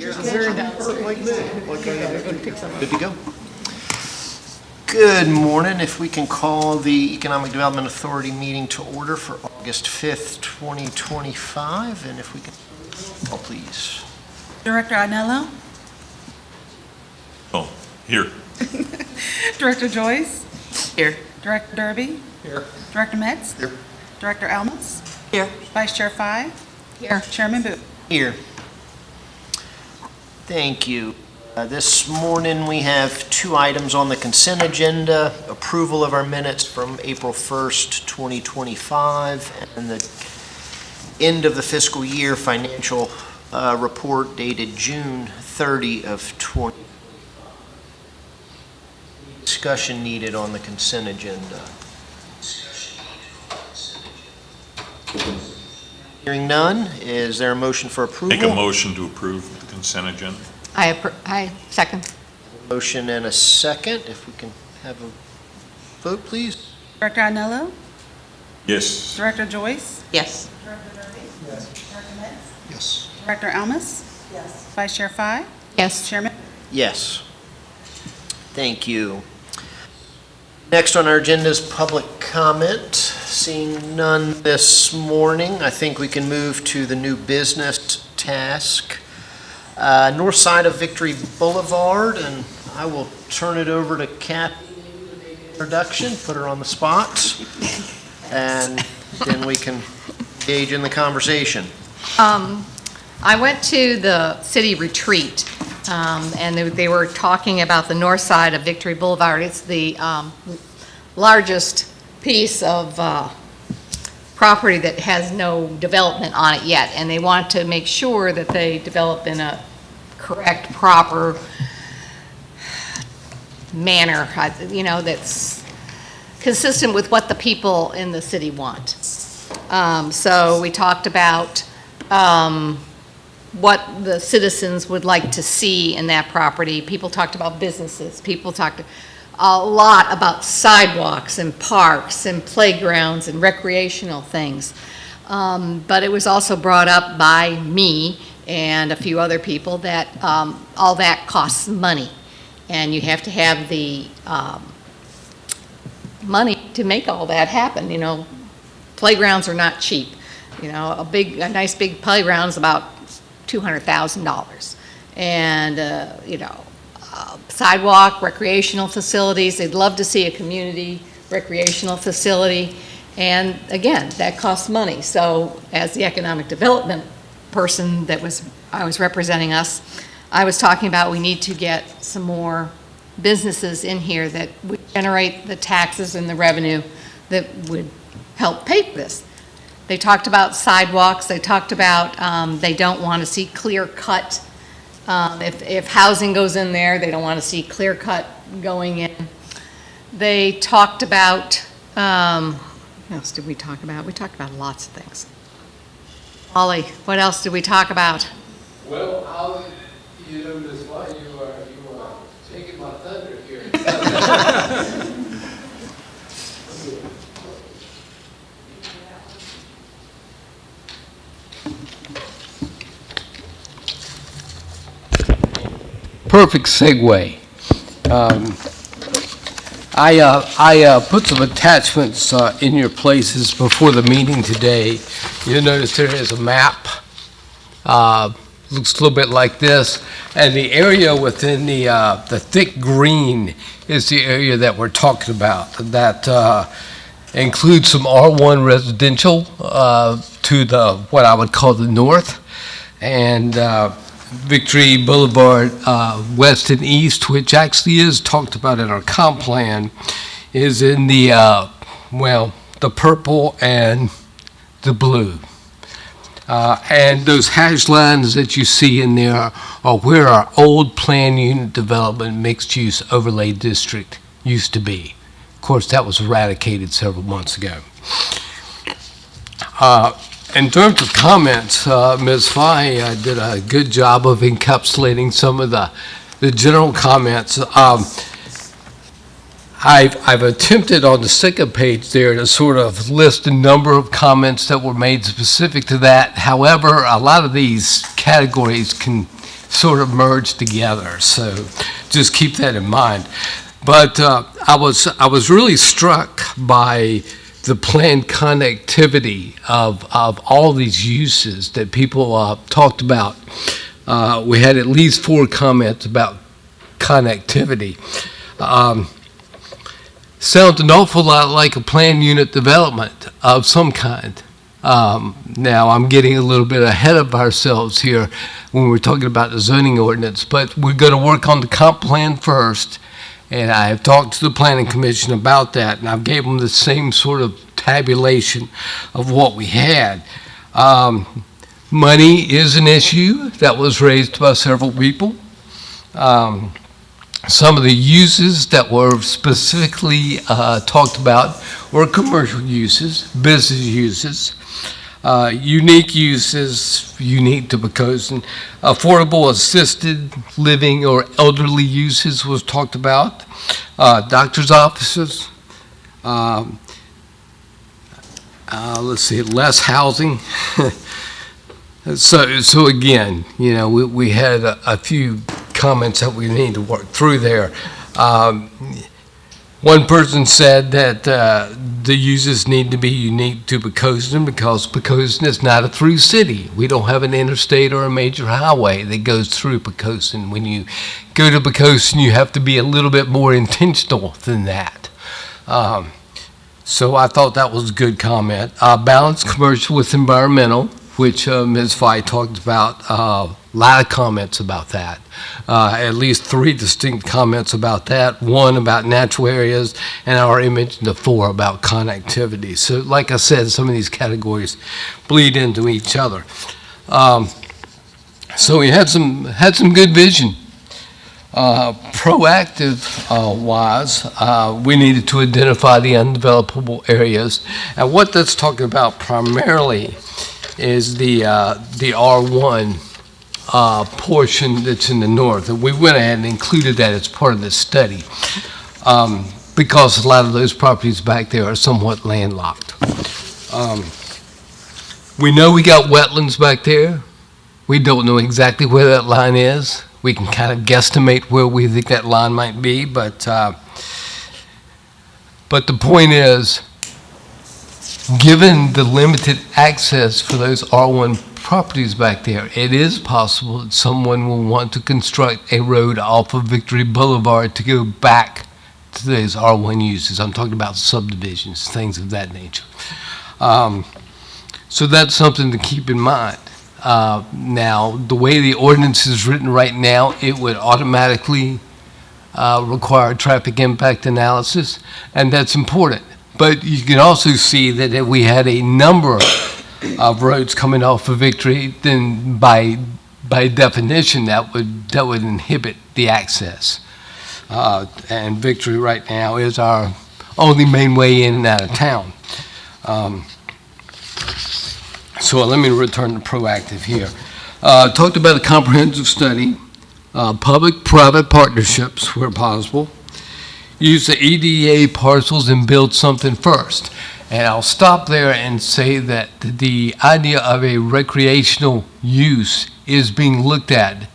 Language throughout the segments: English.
Like me. Good to go. Good morning. If we can call the Economic Development Authority meeting to order for August 5th, 2025, and if we can, please. Director Anello, Oh, here. Director Joyce. Here. Director Derby. Here. Director Metz. Here. Director Elmas. Here. Vice Chair Fye. Here. Chairman Booth. Here. Thank you. This morning we have two items on the consent agenda: approval of our minutes from April 1st, 2025, and the end of the fiscal year financial report dated June 30 of 20. Discussion needed on the consent agenda. Hearing none, is there a motion for approval? Make a motion to approve the consent agenda. I second. Motion and a second. If we can have a vote, please. Director Anello. Yes. Director Joyce. Yes. Director Derby. Yes. Director Metz. Yes. Director Elmas. Yes. Vice Chair Fye. Yes. Chairman. Yes. Thank you. Next on our agenda is public comment. Seeing none this morning, I think we can move to the new business task. North side of Victory Boulevard, and I will turn it over to Kathy to make an introduction, put her on the spot, and then we can engage in the conversation. I went to the city retreat, and they were talking about the north side of Victory Boulevard. It's the largest piece of property that has no development on it yet, and they want to make sure that they develop in a correct, proper manner, that's consistent with what the people in the city want. So we talked about what the citizens would like to see in that property. People talked about businesses. People talked a lot about sidewalks and parks and playgrounds and recreational things. But it was also brought up by me and a few other people that all that costs money. And you have to have the money to make all that happen. Playgrounds are not cheap. A nice big playground's about $200,000. And, sidewalk, recreational facilities, they'd love to see a community recreational facility. And again, that costs money. So as the economic development person I was representing us, I was talking about we need to get some more businesses in here that would generate the taxes and the revenue that would help pay this. They talked about sidewalks. They talked about they don't want to see clear cut. If housing goes in there, they don't want to see clear cut going in. They talked about, what else did we talk about? We talked about lots of things. Ollie, what else did we talk about? Well, Ms. White, you are taking my thunder here. Perfect segue. I put some attachments in your places before the meeting today. You'll notice there is a map. Looks a little bit like this, and the area within the thick green is the area that we're talking about. That includes some R1 residential to what I would call the north, and Victory Boulevard west and east, which actually is talked about in our comp plan, is in the purple and the blue. And those hash lines that you see in there are where our old plan unit development mixed use overlay district used to be. Of course, that was eradicated several months ago. In terms of comments, Ms. Fye did a good job of encapsulating some of the general comments. I've attempted on the second page there to sort of list a number of comments that were made specific to that. However, a lot of these categories can sort of merge together. So just keep that in mind. But I was really struck by the planned connectivity of all these uses that people talked about. We had at least 4 comments about connectivity. Sounds an awful lot like a planned unit development of some kind. Now, I'm getting a little bit ahead of ourselves here when we're talking about the zoning ordinance, but we're going to work on the comp plan first, and I have talked to the Planning Commission about that, and I've gave them the same sort of tabulation of what we had. Money is an issue that was raised by several people. Some of the uses that were specifically talked about were commercial uses, business uses, unique uses, unique to Poquoson, affordable assisted living or elderly uses was talked about, doctor's offices, let's see, less housing. So again, you know, we had a few comments that we need to work through there. One person said that the uses need to be unique to Poquoson because Poquoson is not a through city. We don't have an interstate or a major highway that goes through Poquoson. When you go to Poquoson, you have to be a little bit more intentional than that. So I thought that was a good comment. Balanced commercial with environmental, which Ms. Fye talked about. A lot of comments about that. At least 3 distinct comments about that. 1 about natural areas, and I already mentioned the 4 about connectivity. So like I said, some of these categories bleed into each other. So we had some good vision. Proactive wise, we needed to identify the undevelopable areas. And what that's talking about primarily is the R1 portion that's in the north. And we went ahead and included that as part of the study because a lot of those properties back there are somewhat landlocked. We know we got wetlands back there. We don't know exactly where that line is. We can kind of guesstimate where we think that line might be, but the point is, given the limited access for those R1 properties back there, it is possible that someone will want to construct a road off of Victory Boulevard to go back to those R1 uses. I'm talking about subdivisions, things of that nature. So that's something to keep in mind. Now, the way the ordinance is written right now, it would automatically require traffic impact analysis, and that's important. But you can also see that if we had a number of roads coming off of Victory, then by definition, that would inhibit the access. And Victory right now is our only main way in and out of town. So let me return to proactive here. Talked about a comprehensive study, public-private partnerships where possible, use the EDA parcels and build something first. And I'll stop there and say that the idea of a recreational use is being looked at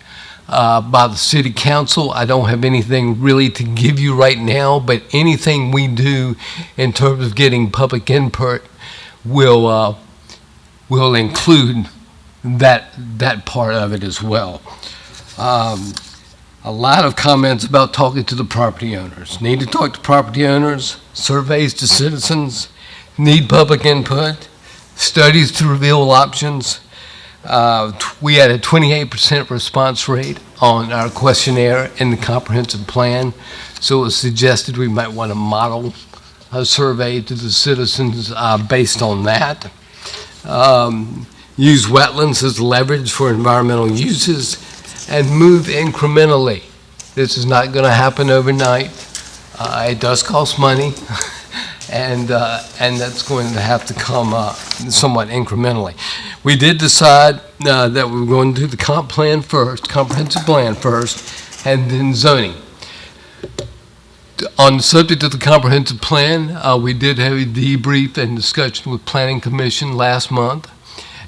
by the city council. I don't have anything really to give you right now, but anything we do in terms of getting public input will include that part of it as well. A lot of comments about talking to the property owners. Need to talk to property owners, surveys to citizens, need public input, studies to reveal options. We had a 28% response rate on our questionnaire in the comprehensive plan, so it was suggested we might want to model a survey to the citizens based on that. Use wetlands as leverage for environmental uses, and move incrementally. This is not going to happen overnight. It does cost money, and that's going to have to come somewhat incrementally. We did decide that we were going to do the comp plan first, comprehensive plan first, and then zoning. On the subject of the comprehensive plan, we did have a debrief and discussion with Planning Commission last month,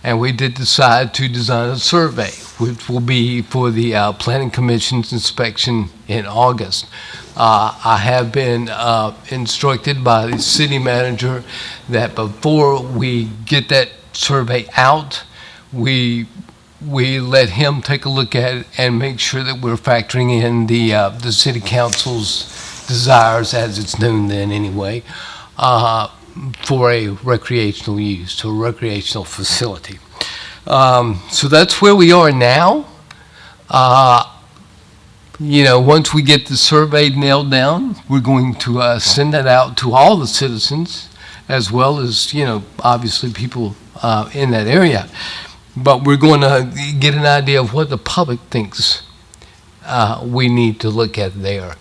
and we did decide to design a survey. which will be for the Planning Commission's inspection in August. I have been instructed by the city manager that before we get that survey out, we let him take a look at it and make sure that we're factoring in the city council's desires, as it's known then anyway, for a recreational use, to a recreational facility. So that's where we are now. Once we get the survey nailed down, we're going to send that out to all the citizens, as well as, obviously people in that area. But we're going to get an idea of what the public thinks we need to look at there.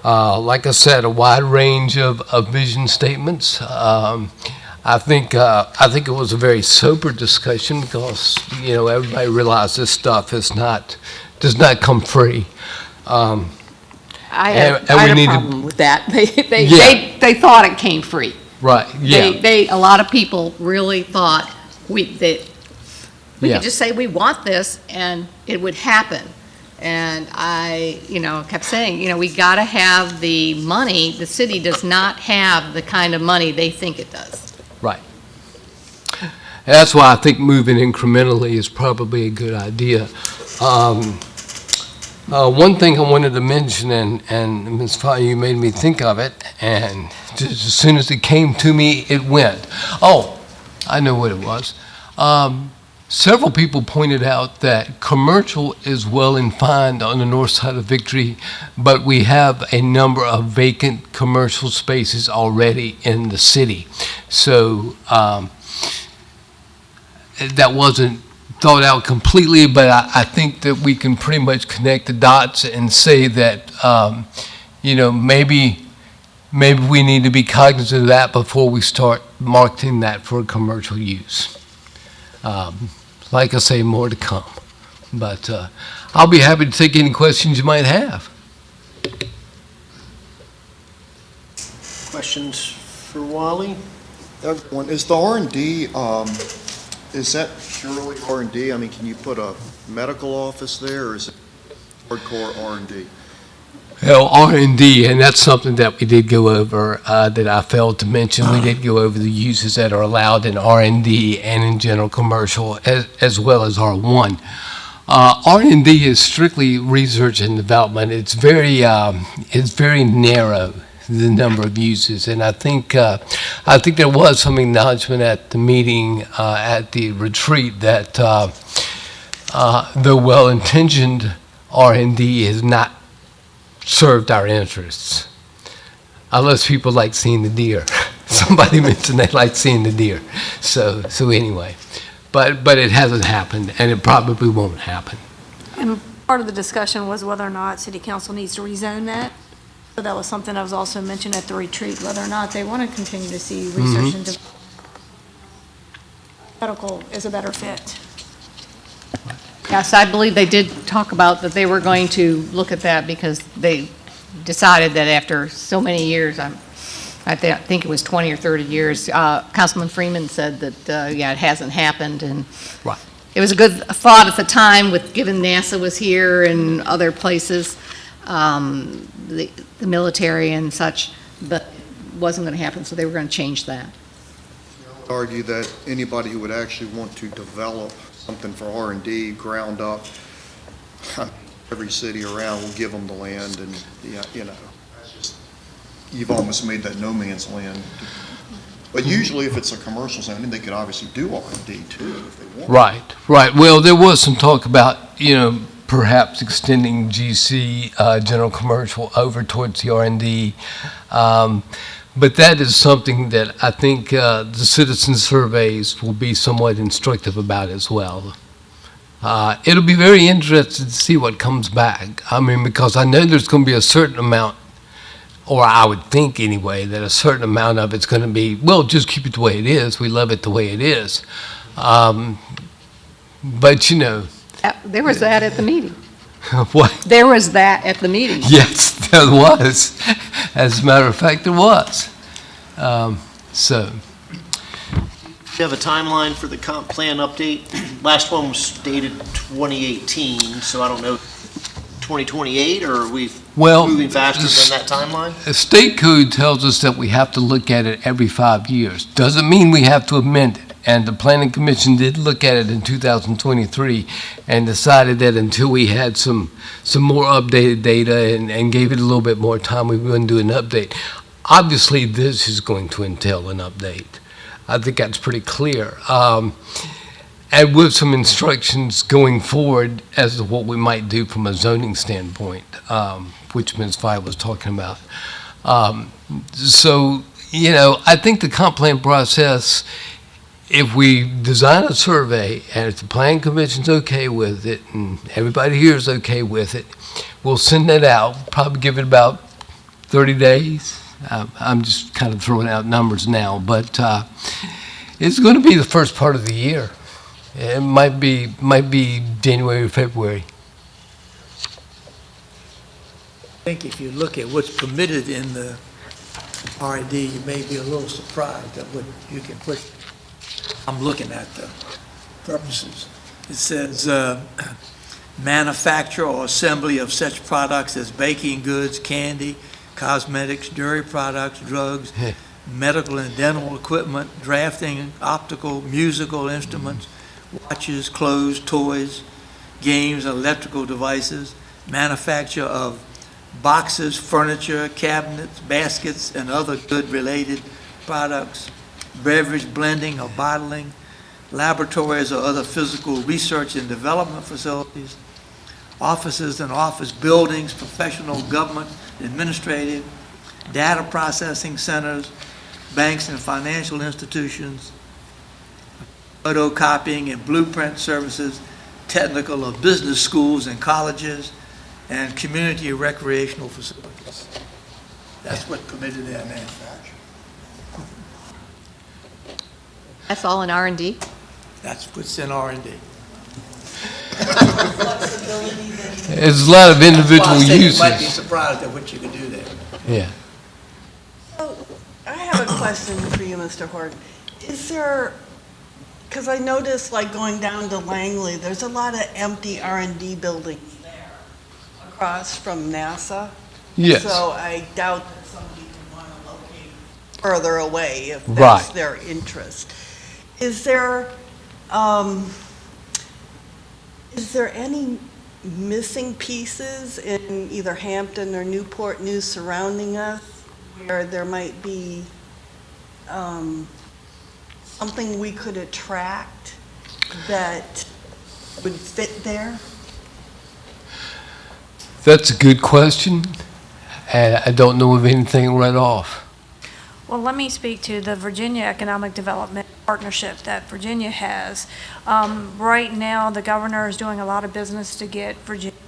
Like I said, a wide range of vision statements. I think it was a very sober discussion because, everybody realized this stuff does not come free. I And had we a need to- problem with that. Yeah. They thought it came free. Right, yeah. A lot of people really thought we Yeah. could just say we want this and it would happen. And I, kept saying, we got to have the money. The city does not have the kind of money they think it does. Right. That's why I think moving incrementally is probably a good idea. One thing I wanted to mention, and Ms. Fye, you made me think of it, and just as soon as it came to me, it went. Oh, I know what it was. Several people pointed out that commercial is well and fine on the north side of Victory, but we have a number of vacant commercial spaces already in the city. So that wasn't thought out completely, but I think that we can pretty much connect the dots and say that, maybe we need to be cognizant of that before we start marketing that for commercial use. Like I say, more to come. But I'll be happy to take any questions you might have. Questions for Wally? One, is the R&D, is that purely R&D? I mean, can you put a medical office there, or is it hardcore R&D? Well, R&D, and that's something that we did go over that I failed to mention. We did go over the uses that are allowed in R&D and in general commercial, as well as R1. R&D is strictly research and development. It's very narrow, the number of uses, and I think there was some acknowledgement at the meeting at the retreat that the well-intentioned R&D is not served our interests, unless people like seeing the deer. Somebody mentioned they like seeing the deer. So anyway, but it hasn't happened, and it probably won't happen. And part of the discussion was whether or not city council needs to rezone that. So that was something that was also mentioned at the retreat, whether or not they want to continue to see research and development. Medical is a better fit. Yes, I believe they did talk about that they were going to look at that because they decided that after so many years, I think it was 20 or 30 years, Councilman Freeman said that, it hasn't happened. And Right. it was a good thought at the time, with given NASA was here and other places, the military and such, but it wasn't going to happen, so they were going to change that. I would argue that anybody who would actually want to develop something for R&D, ground up, every city around will give them the land, and, you've almost made that no man's land. But usually if it's a commercial zone, they could obviously do R&D too, if they want. Right. Well, there was some talk about, perhaps extending GC, general commercial, over towards the R&D. But that is something that I think the citizen surveys will be somewhat instructive about as well. It'll be very interesting to see what comes back. I mean, because I know there's going to be a certain amount, or I would think anyway, that a certain amount of it's going to be, well, just keep it the way it is. We love it the way it is. But, There was that at the meeting. what? There was that at the meeting. Yes, there was. As a matter of fact, there was. So, you have a timeline for the comp plan update? Last one was dated 2018, so I don't know, 2028, or are we Well, moving faster than that timeline? The state code tells us that we have to look at it every 5 years. Doesn't mean we have to amend it. And the Planning Commission did look at it in 2023 and decided that until we had some more updated data and gave it a little bit more time, we wouldn't do an update. Obviously, this is going to entail an update. I think that's pretty clear. And with some instructions going forward as to what we might do from a zoning standpoint, which Ms. Fye was talking about. So, you know, I think the comp plan process, if we design a survey and if the Planning Commission's okay with it and everybody here is okay with it, we'll send that out, probably give it about 30 days. I'm just kind of throwing out numbers now, but it's going to be the first part of the year. It might be January or February. I think if you look at what's permitted in the RD, you may be a little surprised at what you can put. I'm looking at the purposes. It says, manufacture or assembly of such products as baking goods, candy, cosmetics, dairy products, drugs, medical and dental equipment, drafting, optical, musical instruments, watches, clothes, toys, games, electrical devices, manufacture of boxes, furniture, cabinets, baskets, and other good-related products, beverage blending or bottling, laboratories or other physical research and development facilities, offices and office buildings, professional, government, administrative, data processing centers, banks and financial institutions, photocopying and blueprint services, technical or business schools and colleges, and community recreational facilities. That's what's permitted there now. That's all in R&D? That's what's in R&D. There's a lot of individual You might be uses. surprised at what you can do there. Yeah. So, I have a question for you, Mr. Hort. Is there, because I noticed like going down to Langley, there's a lot of empty R&D buildings there across from NASA. Yes. So I doubt that somebody would want to locate further away if that's Right. their interest. Is there any missing pieces in either Hampton or Newport News surrounding us where there might be something we could attract that would fit there? That's a good question, and I don't know of anything right off. Well, let me speak to the Virginia Economic Development Partnership that Virginia has. Right now, the governor is doing a lot of business to get Virginia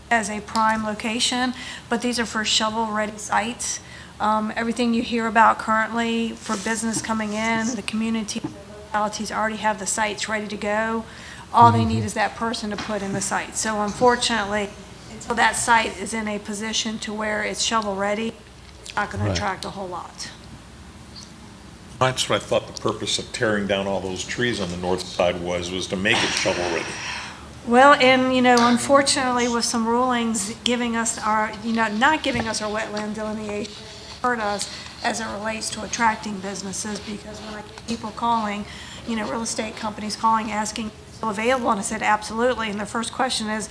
as a prime location, but these are for shovel-ready sites. Everything you hear about currently for business coming in, the community localities already have the sites ready to go. All they need is that person to put in the site. So unfortunately, until that site is in a position to where it's shovel-ready, it's not going to Right. attract a whole lot. That's what I thought the purpose of tearing down all those trees on the north side was to make it shovel-ready. Well, and, unfortunately, with some rulings giving us our, not giving us our wetland delineation, hurt us as it relates to attracting businesses, because when I get people calling, real estate companies calling, asking, still available, and I said, absolutely, and their first question is,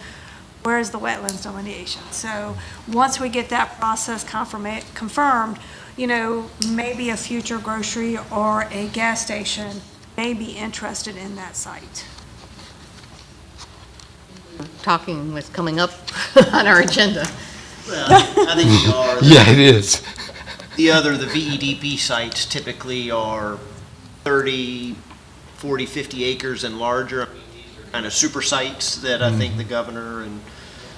where is the wetlands delineation? So, once we get that process confirmed, maybe a future grocery or a gas station may be interested in that site. Talking was coming up on our agenda. Well, I think we are. Yeah, it is. The VEDP sites typically are 30, 40, 50 acres and larger. I mean, these are kind of super sites that I think the governor and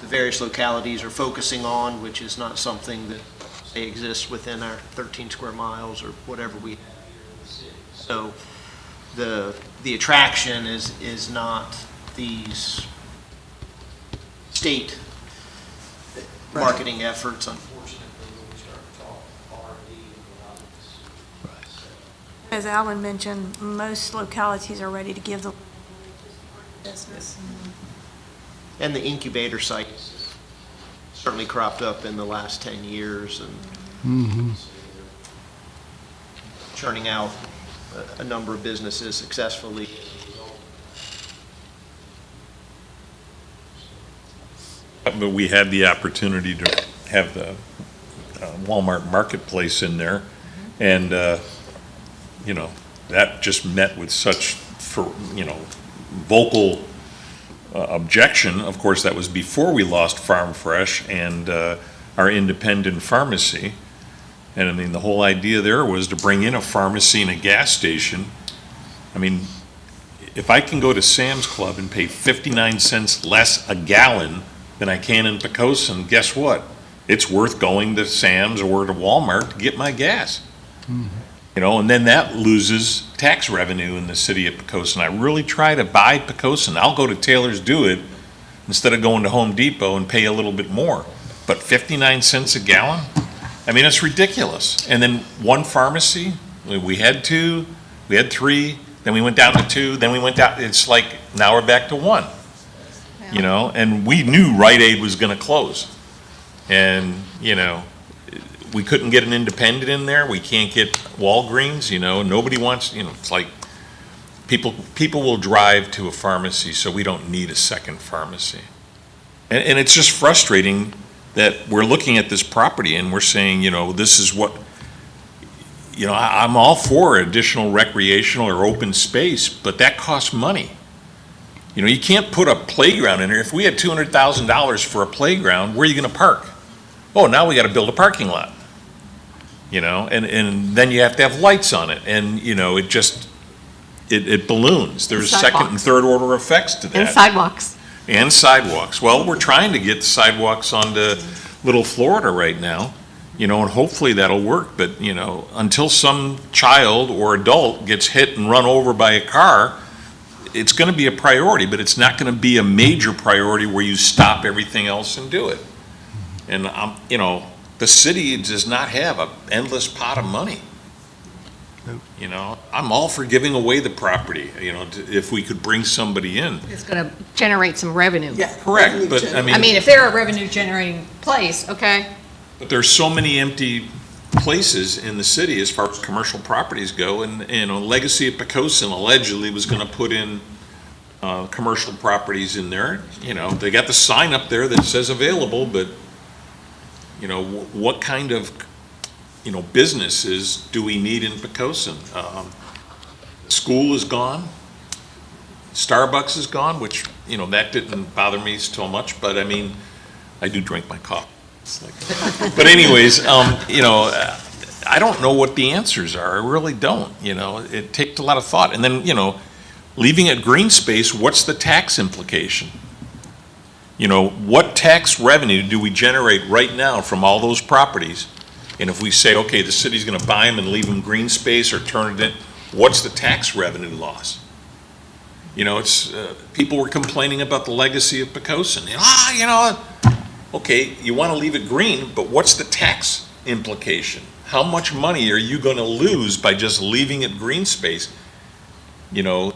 the various localities are focusing on, which is not something that say exists within our 13 square miles or whatever we have here in the city. So the attraction is not these state marketing efforts, unfortunately, when we start to talk R&D and as Alan mentioned, most localities are ready to give the business. And the incubator sites certainly cropped up in the last 10 years and churning out a number of businesses successfully. But we had the opportunity to have the Walmart Marketplace in there, and, you know, that just met with such, vocal objection. Of course, that was before we lost Farm Fresh and our independent pharmacy. And I mean, the whole idea there was to bring in a pharmacy and a gas station. I mean, if I can go to Sam's Club and pay 59 cents less a gallon than I can in Poquoson, guess what? It's worth going to Sam's or to Walmart to get my gas. You know, and then that loses tax revenue in the city of Poquoson. I really try to buy Poquoson. I'll go to Taylor's Do It instead of going to Home Depot and pay a little bit more. But 59 cents a gallon? I mean, it's ridiculous. And then one pharmacy, we had 2, we had 3, then we went down to 2, then we went down, it's like, now we're back to 1. You know, and we knew Rite Aid was gonna close. And, you know, we couldn't get an independent in there, we can't get Walgreens, you know, nobody wants, you know, it's like, people will drive to a pharmacy, so we don't need a second pharmacy. And it's just frustrating that we're looking at this property and we're saying, you know, this is what, you know, I'm all for additional recreational or open space, but that costs money. You know, you can't put a playground in there. If we had $200,000 for a playground, where are you gonna park? Oh, now we gotta build a parking lot. You know, and then you have to have lights on it, and, you know, it just, it balloons. There's second and third order effects to that. And sidewalks. And sidewalks. Well, we're trying to get sidewalks onto Little Florida right now, you know, and hopefully that'll work, but, you know, until some child or adult gets hit and run over by a car, it's gonna be a priority, but it's not gonna be a major priority where you stop everything else and do it. And, you know, the city does not have an endless pot of money. You know, I'm all for giving away the property, you know, if we could bring somebody in. It's going to generate some revenue. Yeah. Correct, but I mean, if they're a revenue-generating place, okay? but there's so many empty places in the city as far as commercial properties go, and, you know, Legacy of Poquoson allegedly was gonna put in commercial properties in there. You know, they got the sign up there that says available, but, you know, what kind of, you know, businesses do we need in Poquoson? School is gone. Starbucks is gone, which, you know, that didn't bother me so much, but I mean, I do drink my coffee. It's like- But anyways, you know, I don't know what the answers are. I really don't, you know. It takes a lot of thought. And then, you know, leaving it green space, what's the tax implication? You know, what tax revenue do we generate right now from all those properties? And if we say, okay, the city's gonna buy them and leave them green space or turn it in, what's the tax revenue loss? You know, it's, people were complaining about the Legacy of Poquoson. You know, okay, you wanna leave it green, but what's the tax implication? How much money are you gonna lose by just leaving it green space? You know,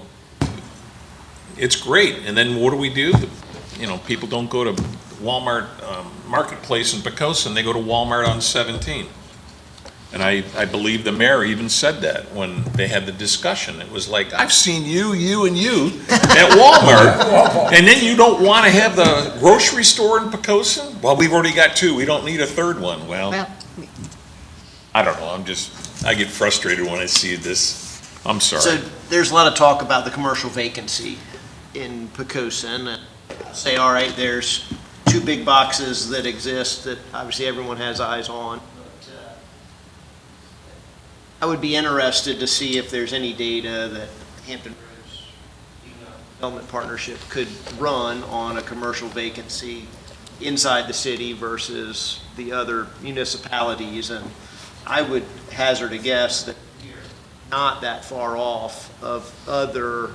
it's great, and then what do? You know, people don't go to Walmart Marketplace in Poquoson, they go to Walmart on 17. And I believe the mayor even said that when they had the discussion. It was like, I've seen you, and you at Walmart, and then you don't want to have the grocery store in Poquoson? Well, we've already got 2, we don't need a third one. Well, I don't know, I get frustrated when I see this. I'm sorry. So there's a lot of talk about the commercial vacancy in Poquoson. Say, all right, there's 2 big boxes that exist that obviously everyone has eyes on. But, I would be interested to see if there's any data that Hampton Roads Development Partnership could run on a commercial vacancy inside the city versus the other municipalities. And I would hazard a guess that you're not that far off of other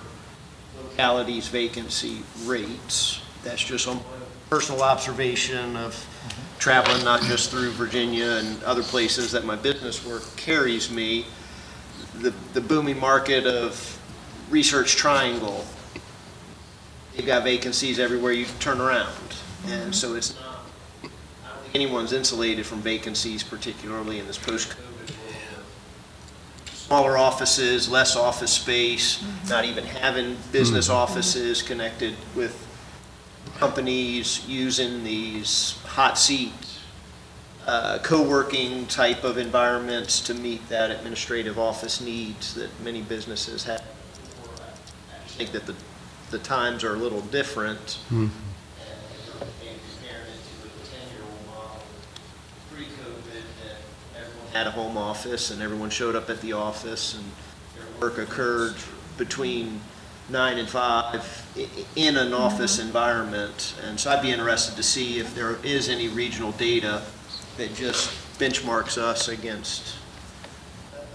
localities' vacancy rates. That's just a personal observation of traveling not just through Virginia and other places that my business work carries me. the booming market of Research Triangle. You've got vacancies everywhere you turn around. And so it's not, I don't think anyone's insulated from vacancies, particularly in this post-COVID world. Smaller offices, less office space, not even having business offices connected with companies using these hot seat co-working type of environments to meet that administrative office needs that many businesses have. I just think that the times are a little different. And comparing it to a 10-year-old model pre-COVID that everyone had a home office and everyone showed up at the office and their work occurred between 9 and 5 in an office environment. And so I'd be interested to see if there is any regional data that just benchmarks us against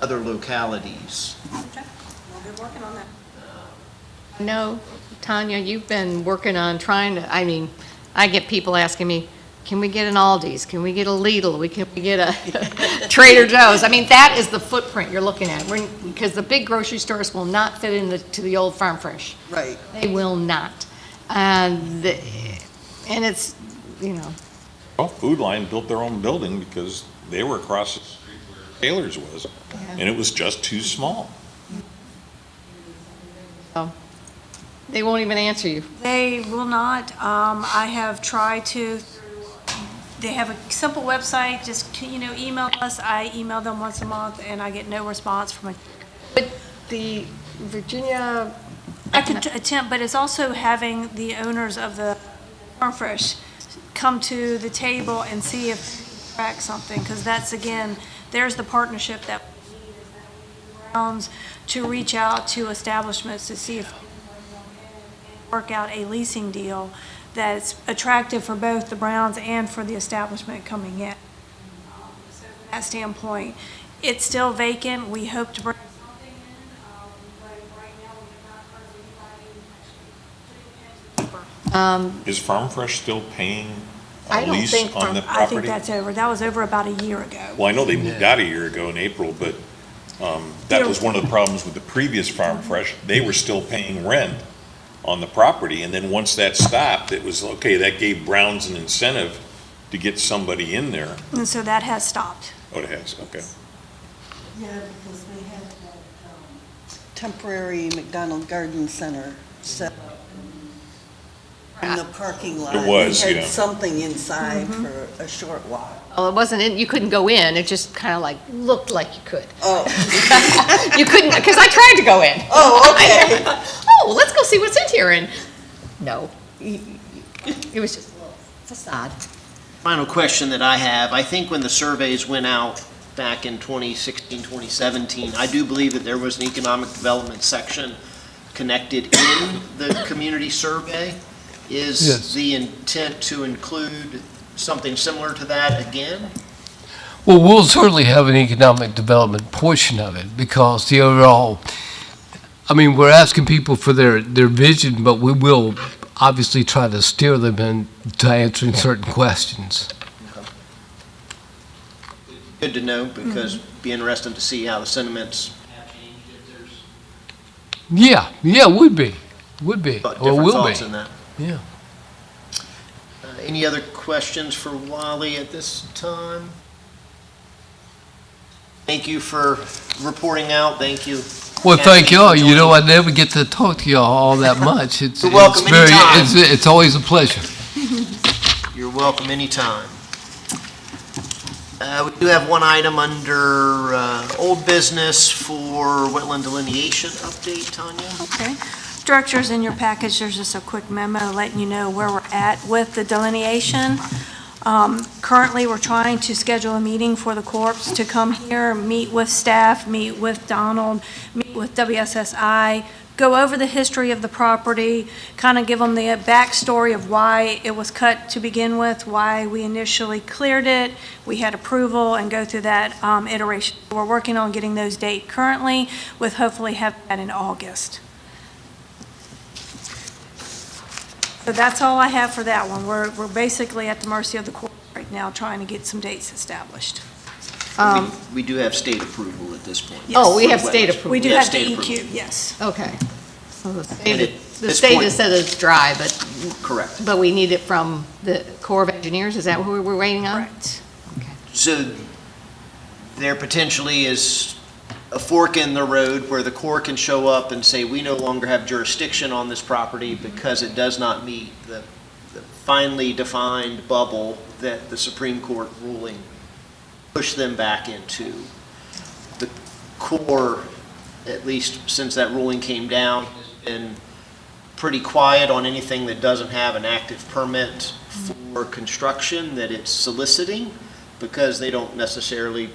other localities. Okay, we'll be working on that. No, Tanya, you've been working on trying to, I mean, I get people asking me, can we get an Aldi's? Can we get a Lidl? Can we get a Trader Joe's? I mean, that is the footprint you're looking at. Because the big grocery stores will not fit into the old Farm Fresh. Right. They will not. And it's, you know, Well, Food Line built their own building because they were across the street where Taylor's was, and it was just too small. they won't even answer you. They will not. I have tried to, they have a simple website, just, email us. I email them once a month, and I get no response from it. But the Virginia, I could attempt, but it's also having the owners of the Farm Fresh come to the table and see if they can track something, because that's, again, there's the partnership that we need, is that we need Browns to reach out to establishments to see if they can work out a leasing deal that's attractive for both the Browns and for the establishment coming in. So from that standpoint, it's still vacant. We hope to bring something in, but right now we have not heard of anybody actually putting pen to paper. Is Farm Fresh still paying I a don't lease think on the I think property? that's over. That was over about a year ago. Well, I know they moved out a year ago in April, but that was one of the problems with the previous Farm Fresh. They were still paying rent on the property, and then once that stopped, it was, okay, that gave Browns an incentive to get somebody in there. And so that has stopped. Oh, it has, okay. Yeah, because they had that temporary McDonald Garden Center set up in the parking lot. It was, They yeah. had something inside for a short while. well, it wasn't, you couldn't go in, it just kind of like looked like you could. Oh, You couldn't, because I tried to go in. oh, okay. Oh, well, let's go see what's in here, and no. It was just a facade. Final question that I have, I think when the surveys went out back in 2016, 2017, I do believe that there was an economic development section connected in the community survey. Is Yes. the intent to include something similar to that again? Well, we'll certainly have an economic development portion of it because the overall, I mean, we're asking people for their vision, but we will obviously try to steer them into answering certain questions. Good to know, because it'd be interesting to see how the sentiments have changed, if there's Yeah, would be, or different will thoughts be. in that. Yeah. Any other questions for Wally at this time? Thank you for reporting out. Thank you. Well, thank Kathy, y'all. for You know, joining. I never get to talk to y'all all that much. It's, You're welcome anytime. it's always a pleasure. You're welcome anytime. We do have one item under old business for wetland delineation update, Tanya. Okay. Directors, in your package, there's just a quick memo letting you know where we're at with the delineation. Currently, we're trying to schedule a meeting for the corps to come here, meet with staff, meet with Donald, meet with WSSI, go over the history of the property, kind of give them the backstory of why it was cut to begin with, why we initially cleared it, we had approval, and go through that iteration. We're working on getting those dates currently, with hopefully having that in August. So that's all I have for that one. We're basically at the mercy of the court right now, trying to get some dates established. We do have state approval at this point. Oh, we have For state wetlands. approval. We do We have have state DEQ, approval. yes. Okay. So the And state, at the this state point- has said it's dry, Correct. but we need it from the Corps of Engineers? Is that what we're waiting on? Correct. So there potentially is a fork in the road where the Corps can show up and say, we no longer have jurisdiction on this property because it does not meet the finely defined bubble that the Supreme Court ruling pushed them back into. The Corps, at least since that ruling came down, has been pretty quiet on anything that doesn't have an active permit for construction that it's soliciting, because they don't necessarily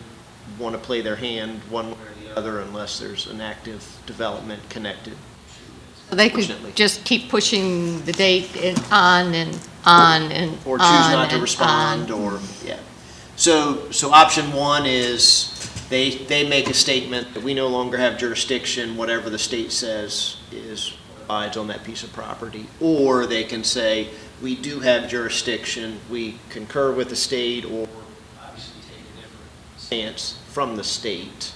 want to play their hand one way or the other unless there's an active development connected. So they could Fortunately. just keep pushing the date on and on and on. Or choose not to and respond, on. or, yeah. So option one is they make a statement that we no longer have jurisdiction, whatever the state says is abides on that piece of property. Or they can say, we do have jurisdiction, we concur with the state, or obviously take a different stance from the state.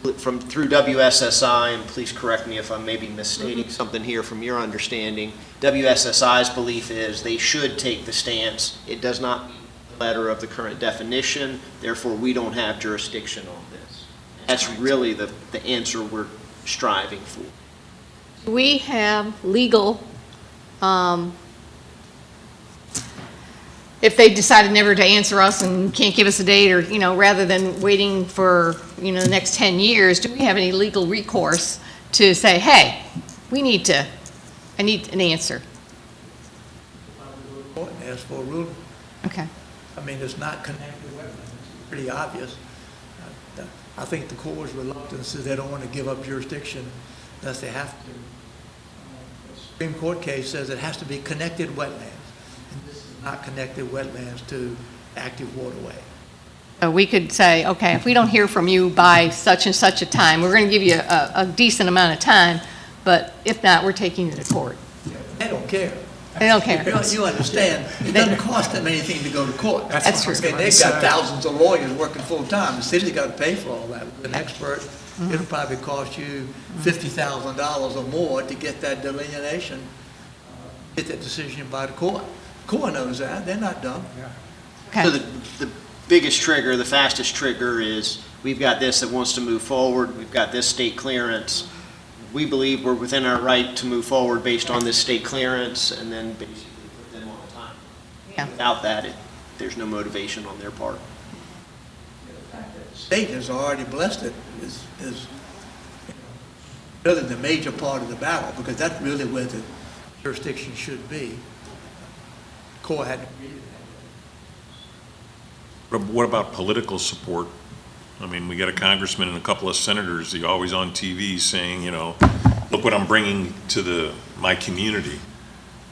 Through WSSI, and please correct me if I'm maybe misstating something here from your understanding, WSSI's belief is they should take the stance, it does not meet the letter of the current definition, therefore we don't have jurisdiction on this. That's really the answer we're striving for. Do we have legal, if they decided never to answer us and can't give us a date, or, rather than waiting for, the next 10 years, do we have any legal recourse to say, hey, I need an answer? Court and ask for a ruling. Okay. I mean, it's not connected to wetlands, it's pretty obvious. I think the Corps' reluctance is they don't want to give up jurisdiction unless they have to. The Supreme Court case says it has to be connected wetlands, and this is not connected wetlands to active waterway. So we could say, okay, if we don't hear from you by such and such a time, we're going to give you a decent amount of time, but if not, we're taking you to court. They don't care. They don't care. You understand, it doesn't cost them anything to go to court. That's true. And they've got thousands of lawyers working full-time. The city's got to pay for all that. With an expert, it'll probably cost you $50,000 or more to get that delineation, get that decision by the court. Court knows that. They're not dumb. Okay. So the biggest trigger, the fastest trigger is, we've got this that wants to move forward, we've got this state clearance, we believe we're within our right to move forward based on this state clearance, and then basically put them on a time. Yeah. Without that, there's no motivation on their part. The state has already blessed it is really the major part of the battle, because that's really where the jurisdiction should be. Court had to agree to that. What about political support? I mean, we got a congressman and a couple of senators, they're always on TV saying, look what I'm bringing to my community,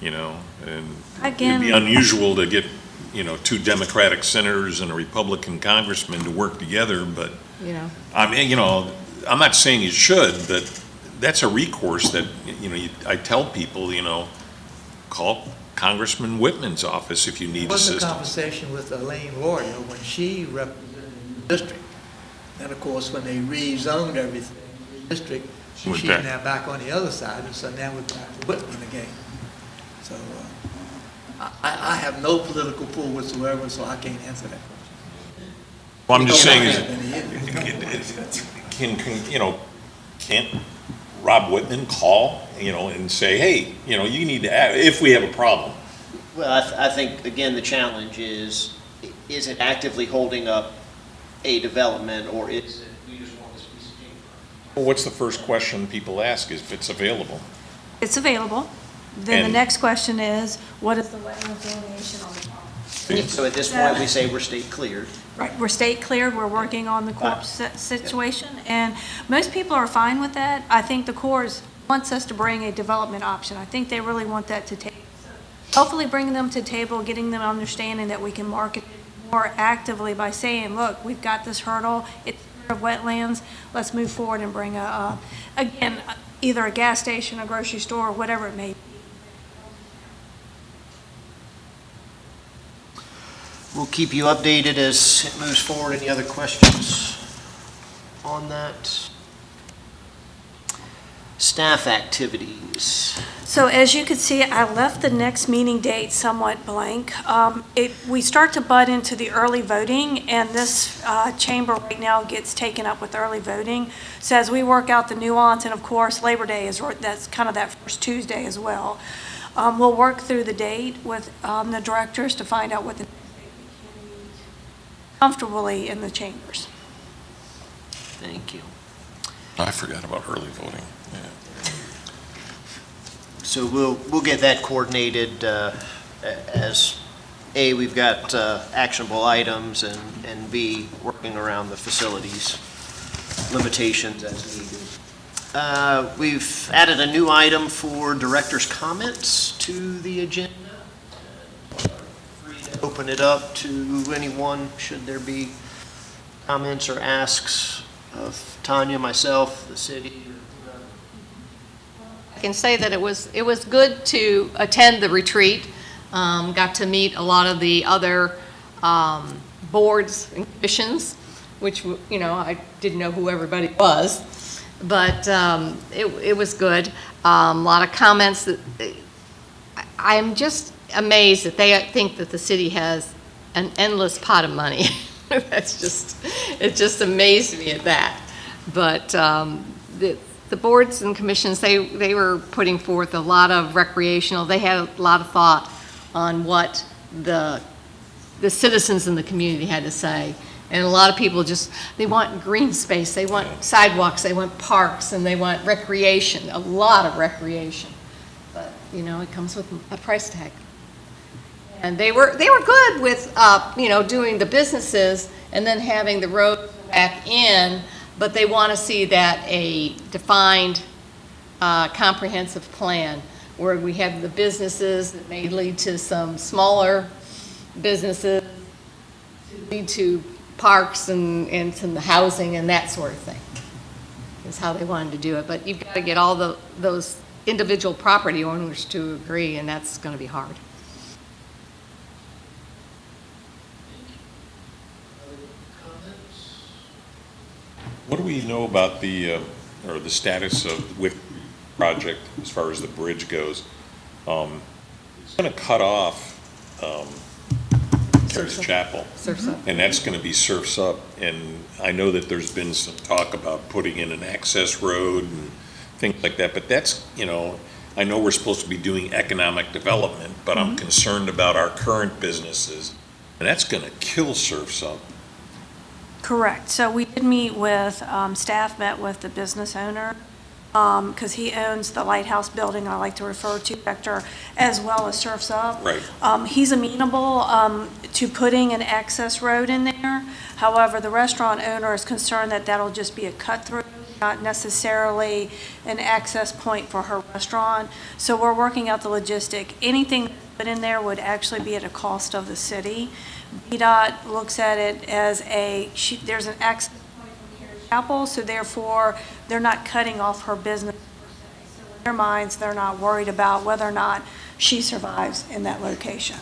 and it'd be unusual to get, two Democratic senators and a Republican congressman to work together, but, I mean, I'm not saying you should, but that's a recourse that, I tell people, call Congressman Whitman's office if you need There was a assistance. conversation with Elaine Laurier when she represented the district. And of course, when they rezoned everything, the district, Went she's back. now back on the other side, and so now we're back to Whitman again. So I have no political pull whatsoever, so I can't answer that question. Well, I'm just saying, can't Rob Whitman call, and say, hey, you need to, if we have a problem. Well, I think, again, the challenge is it actively holding up a development, or is it, we just want this piece of paper? Well, what's the first question people ask is if it's available? It's available. Then the And- next question is, what is the wetland delineation on the property? So at this point, we say we're state cleared. Right, we're state cleared, we're working on the Corps situation, and most people are fine with that. I think the Corps wants us to bring a development option. I think they really want that to take, hopefully bringing them to the table, getting them understanding that we can market it more actively by saying, look, we've got this hurdle, it's wetlands, let's move forward and bring again, either a gas station, a grocery store, whatever it may be. We'll keep you updated as it moves forward. Any other questions on that? Staff activities. So as you can see, I left the next meeting date somewhat blank. We start to butt into the early voting, and this chamber right now gets taken up with early voting. So as we work out the nuance, and of course, Labor Day that's kind of that first Tuesday as well. We'll work through the date with the directors to find out what the comfortably in the chambers. Thank you. I forgot about early voting. Yeah. So we'll get that coordinated as, A, we've got actionable items, and B, working around the facilities limitations as needed. We've added a new item for director's comments to the agenda. Free to open it up to anyone, should there be comments or asks of Tanya, myself, the city. I can say that it was good to attend the retreat. Got to meet a lot of the other boards and commissions, which, I didn't know who everybody was, but it was good. A lot of comments. I'm just amazed that they think that the city has an endless pot of money. It just amazed me at that. But the boards and commissions, they were putting forth a lot of recreational, they had a lot of thought on what the citizens in the community had to say. And a lot of people they want green space, they want sidewalks, they want parks, and they want recreation, a lot of recreation. But, it comes with a price tag. And they were good with, doing the businesses and then having the road back in, but they want to see that a defined, comprehensive plan where we have the businesses that may lead to some smaller businesses, lead to parks and some housing and that sort of thing, is how they wanted to do it. But you've got to get all those individual property owners to agree, and that's going to be hard. What do we know about the status of with project as far as the bridge goes? It's going to cut off Terrace Chapel, Surf's Up. and that's going to be Surf's Up. And I know that there's been some talk about putting in an access road and things like that. But that's, I know we're supposed to be doing economic development, but I'm concerned about our current businesses, and that's going to kill Surf's Up. Correct. So we did meet with, staff met with the business owner, because he owns the Lighthouse building I like to refer to, Vector, as well as Surf's Up. Right. He's amenable to putting an access road in there. However, the restaurant owner is concerned that that'll just be a cut-through, not necessarily an access point for her restaurant. So we're working out the logistic. Anything put in there would actually be at a cost of the city. VDOT looks at it as there's an access point from Terrace Chapel, so therefore they're not cutting off her business. So in their minds, they're not worried about whether or not she survives in that location.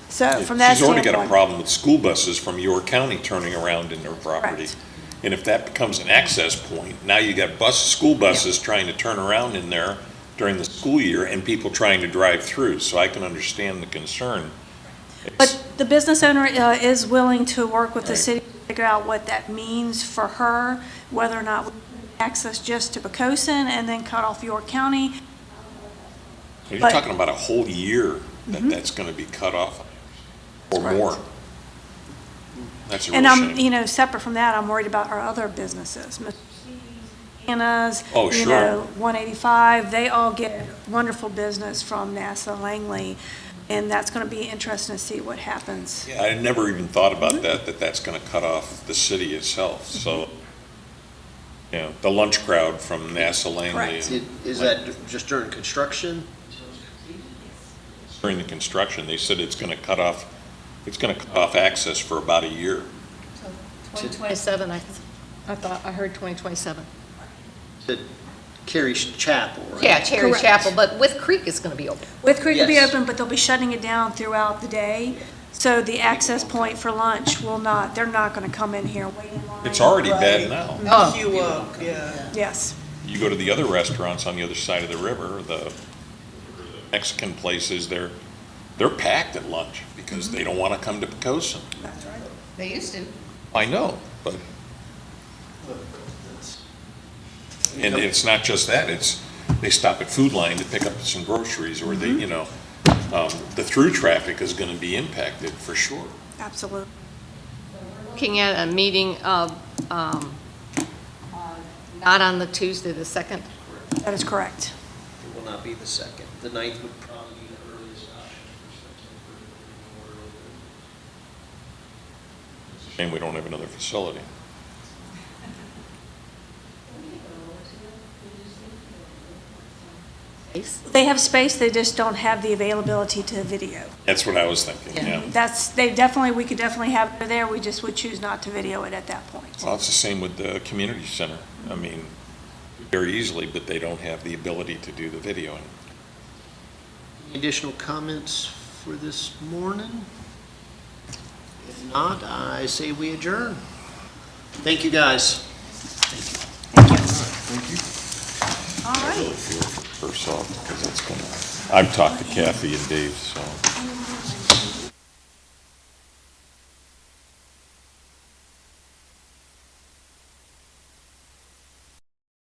So from that She's already got a standpoint- problem with school buses from York County turning around in their property. Correct. And if that becomes an access point, now you got school buses trying to turn around in there during the school year and people trying to drive through. So I can understand the concern. But the business owner is willing to work with the Right. city to figure out what that means for her, whether or not we can access just to Poquoson and then cut off York County. You're But- talking about a whole year that's going to be cut off or Correct. more. That's a real And I'm, shame. separate from that, I'm worried about our other businesses. Mr. Anna's, Oh, sure. 185, they all get wonderful business from NASA Langley, and that's going to be interesting to see what happens. Yeah, I had never even thought about that's going to cut off the city itself. So, the lunch crowd from NASA Langley. Correct. Is that just during construction? During the construction, they said it's going to cut off access for about a year. 2027, I heard 2027. To Carey's Chapel, right? Yeah, Cherry Correct. Chapel, but With Creek is going to be open. With Creek will be Yes. open, but they'll be shutting it down throughout the day. So the access point for lunch will not, they're not going to come in here and wait in line. It's already bad Right. now. Oh. Queue up, yeah. Yes. You go to the other restaurants on the other side of the river, the Mexican places, they're packed at lunch because they don't want to come to Poquoson. They used to. I know, but, and it's not just that, it's, they stop at Food Line to pick up some groceries, or they, you know, the through traffic is going to be impacted for sure. Absolutely. Looking at a meeting of, not on the Tuesday, the 2nd. That is correct. It will not be the 2nd. The 9th would probably be the earliest option. And we don't have another facility. They have space, they just don't have the availability to video. That's what I was thinking, Yeah. yeah. We could definitely have it there, we just would choose not to video it at that point. Well, it's the same with the community center. I mean, very easily, but they don't have the ability to do the videoing. Any additional comments for this morning? If not, I say we adjourn. Thank you, guys. All right. First off, because it's gonna, I've talked to Kathy and Dave, so.